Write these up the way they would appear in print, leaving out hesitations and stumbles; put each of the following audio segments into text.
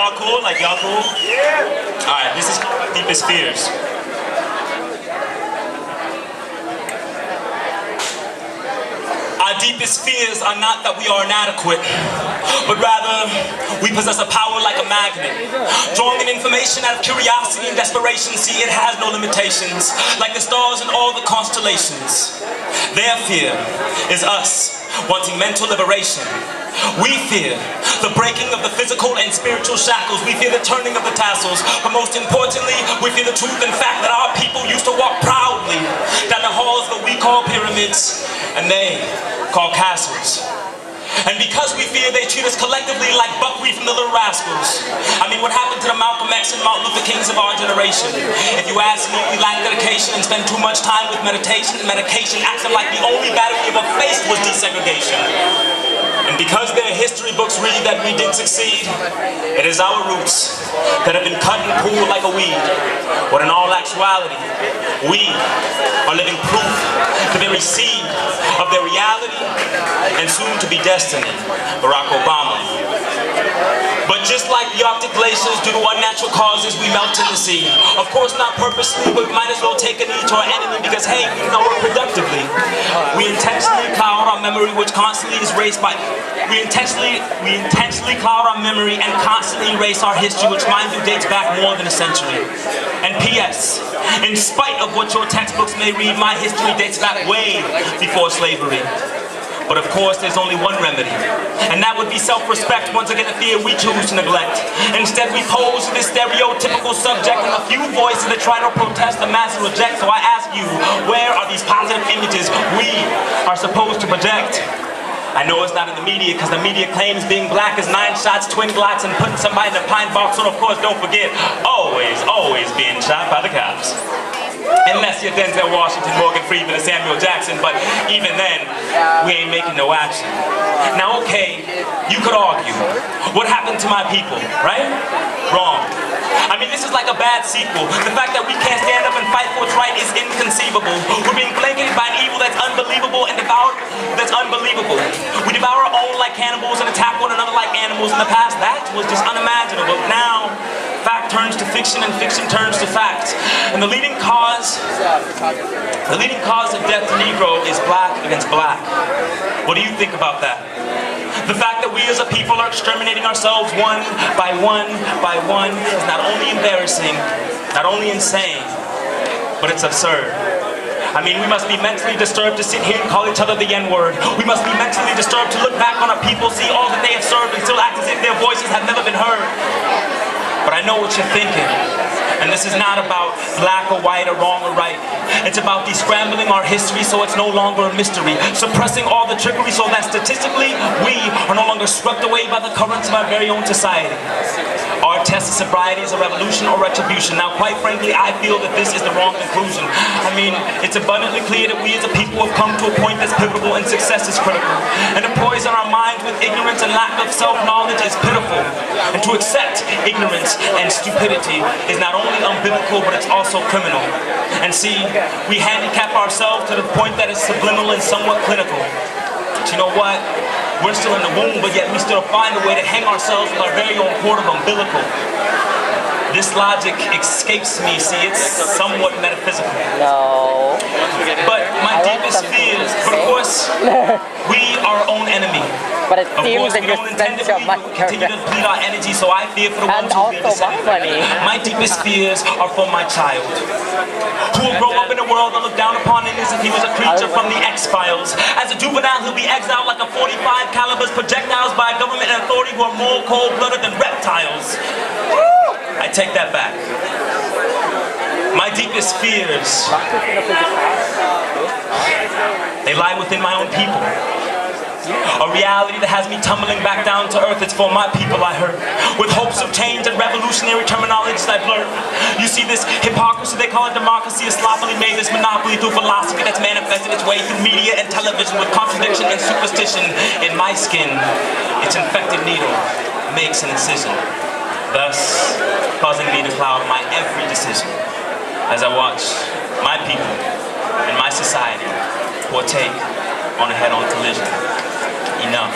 y'all cool? Like, y'all cool? Yeah. Alright, this is Deepest Fears. Our deepest fears are not that we are inadequate, but rather we possess a power like a magnet, drawing in information out of curiosity and desperation. See, it has no limitations, like the stars and all the constellations. Their fear is us, wanting mental liberation. We fear the breaking of the physical and spiritual shackles. We fear the turning of the tassels. But most importantly, we fear the truth and fact that our people used to walk proudly down the halls that we call pyramids and they call castles. And because we fear, they treat us collectively like buckwheat from the Little Rascals. I mean, what happened to the Malcolm X and Martin Luther Kings of our generation? If you ask me, we lack dedication and spend too much time with meditation and medication, acting like the only battle we ever faced was desegregation. And because their history books read that we did succeed, it is our roots that have been cut and pulled like a weed. But in all actuality, we are living proof, the very seed of their reality and soon to be destiny, Barack Obama. But just like the Arctic glaciers, due to unnatural causes, we melt in the sea. Of course, not purposely, but we might as well take a knee to our enemy because, hey, we know it productively. We intentionally cloud our memory, which constantly is erased by... We intentionally cloud our memory and constantly erase our history, which, mind you, dates back more than a century. And P.S., in spite of what your textbooks may read, my history dates back way before slavery. But of course, there's only one remedy, and that would be self-respect. Once again, a fear we choose to neglect. Instead, we pose this stereotypical subject, and a few voices that try to protest, the masses reject. So I ask you, where are these positive images we are supposed to project? I know it's not in the media, because the media claims being black is 9 shots, twin glocks, and putting somebody in a pine box. So of course, don't forget, always being shot by the cops. Unless you're Denzel Washington, Morgan Freeman, and Samuel Jackson, but even then, we ain't making no action. Now, okay, you could argue, what happened to my people, right? Wrong. I mean, this is like a bad sequel. The fact that we can't stand up and fight for what's right is inconceivable. We're being blanketed by an evil that's unbelievable and devoured that's unbelievable. We devour our own like cannibals and attack one another like animals. In the past, that was just unimaginable. Now, fact turns to fiction and fiction turns to fact. And the leading cause of death to Negro is black against black. What do you think about that? The fact that we as a people are exterminating ourselves one by one is not only embarrassing, not only insane, but it's absurd. I mean, we must be mentally disturbed to sit here and call each other the N-word. We must be mentally disturbed to look back on our people, see all that they have served, and still act as if their voices have never been heard. But I know what you're thinking. And this is not about black or white or wrong or right. It's about descrambling our history so it's no longer a mystery. Suppressing all the trickery so that statistically we are no longer swept away by the currents of our very own society. Our test of sobriety is a revolution or retribution. Now, quite frankly, I feel that this is the wrong conclusion. I mean, it's abundantly clear that we as a people have come to a point that's pivotal and success is critical. And to poison our minds with ignorance and lack of self-knowledge is pitiful. And to accept ignorance and stupidity is not only unbiblical, but it's also criminal. And see, we handicap ourselves to the point that is subliminal and somewhat clinical. But you know what? We're still in the womb, but yet we still find a way to hang ourselves with our very own cord of umbilical. This logic escapes me. See, it's somewhat metaphysical. No. But my deepest fears, but of course, we are our own enemy. But it seems that we don't intend to continue to deplete our energy, so I fear for the ones who fear the My deepest fears are for my child, who will grow up in a world that look down upon him as if he was a creature from the X-Files. As a juvenile, he'll be exiled like a 45 calibers projectiles by a government and authority who are more cold-blooded than reptiles. I take that back. My deepest fears, they lie within my own people. A reality that has me tumbling back down to earth. It's for my people I hurt, with hopes of change and revolutionary terminologies I blur. You see this hypocrisy, they call it democracy, has sloppily made this monopoly through philosophy that's manifested its way through media and television with contradiction and superstition. In my skin, its infected needle makes an incision, thus causing me to cloud my every decision as I watch my people and my society partake on a head-on collision. Enough.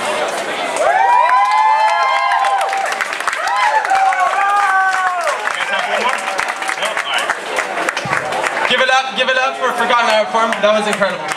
Give it up for Forgotten Art Form. That was incredible.